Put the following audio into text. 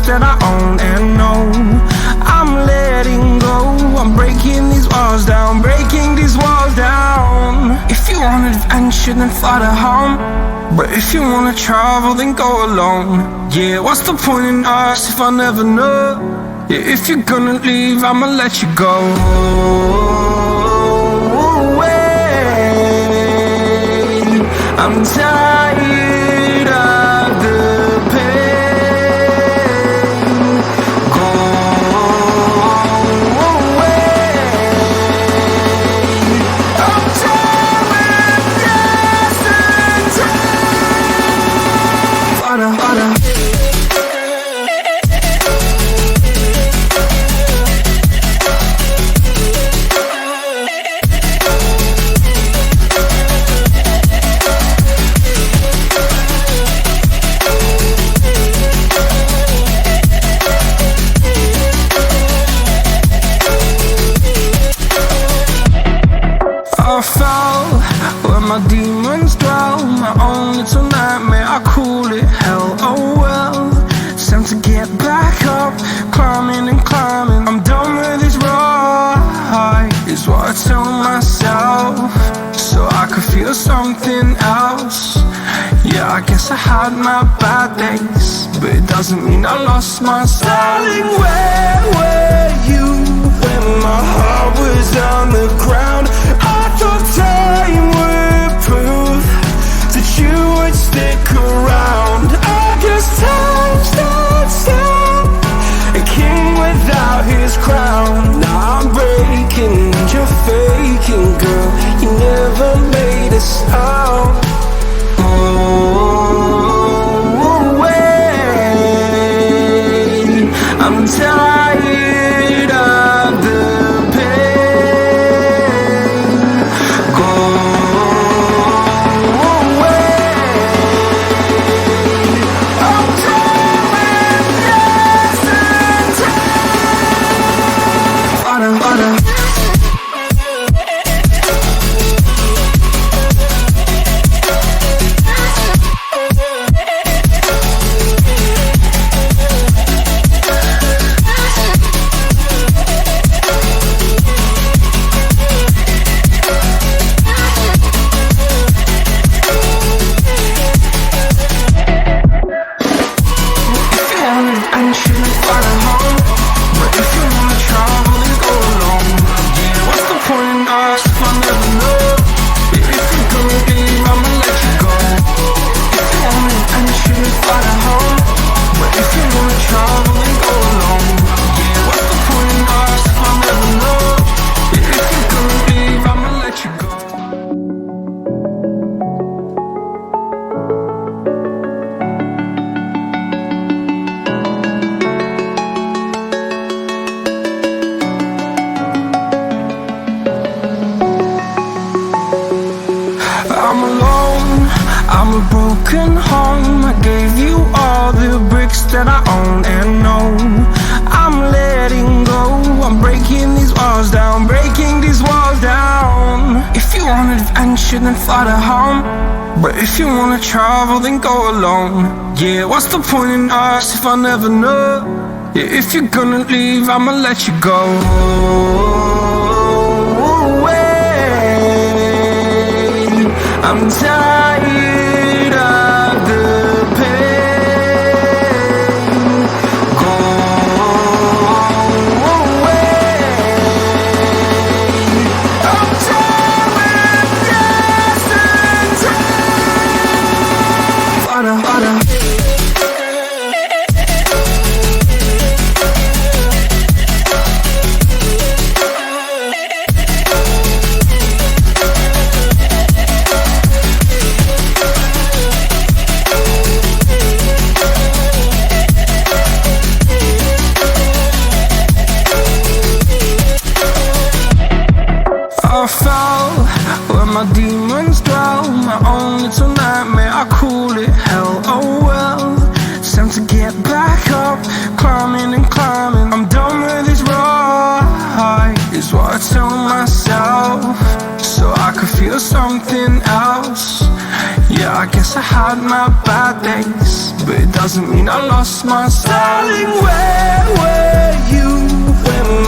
that I own and know. I'm letting go, I'm breaking these walls down, breaking these walls down. If you want adventure, then fly to home. But if you wanna travel, then go alone. Yeah, what's the point in us if I never know? Yeah, if you're gonna leave, I'ma let you go. I'm tired of the pain. Go away. I'm tired of yesterday. Harder, harder. I fell where my demons dwell, my own little nightmare, I call it hell. Oh well, it's time to get back up, climbing and climbing. I'm done with this ride, is what I tell myself, so I could feel something else. Yeah, I guess I had my bad days, but it doesn't mean I lost my style. Darling, where were you when my heart was on the ground? I thought time would prove that you would stick around. I guess time stands still, a king without his crown. Now I'm breaking and you're faking, girl. You never made a sound. Oh, wait, I'm tired of the pain. Go away. I'm tired of yesterday. Harder, harder. I'm alone, I'm a broken home. I gave you all the bricks that I own and know. I'm letting go, I'm breaking these walls down, breaking these walls down. If you want adventure, then fly to home. But if you wanna travel, then go alone. Yeah, what's the point in us if I never know? Yeah, if you're gonna leave, I'ma let you go. I'm tired of the pain. Go away. I'm tired of yesterday. Harder, harder. I fell where my demons dwell, my own little nightmare, I call it hell. Oh well, it's time to get back up, climbing and climbing. I'm done with this ride, is what I tell myself, so I could feel something else. Yeah, I I guess I had my bad days, but it doesn't mean I lost my style. Darling, where were you when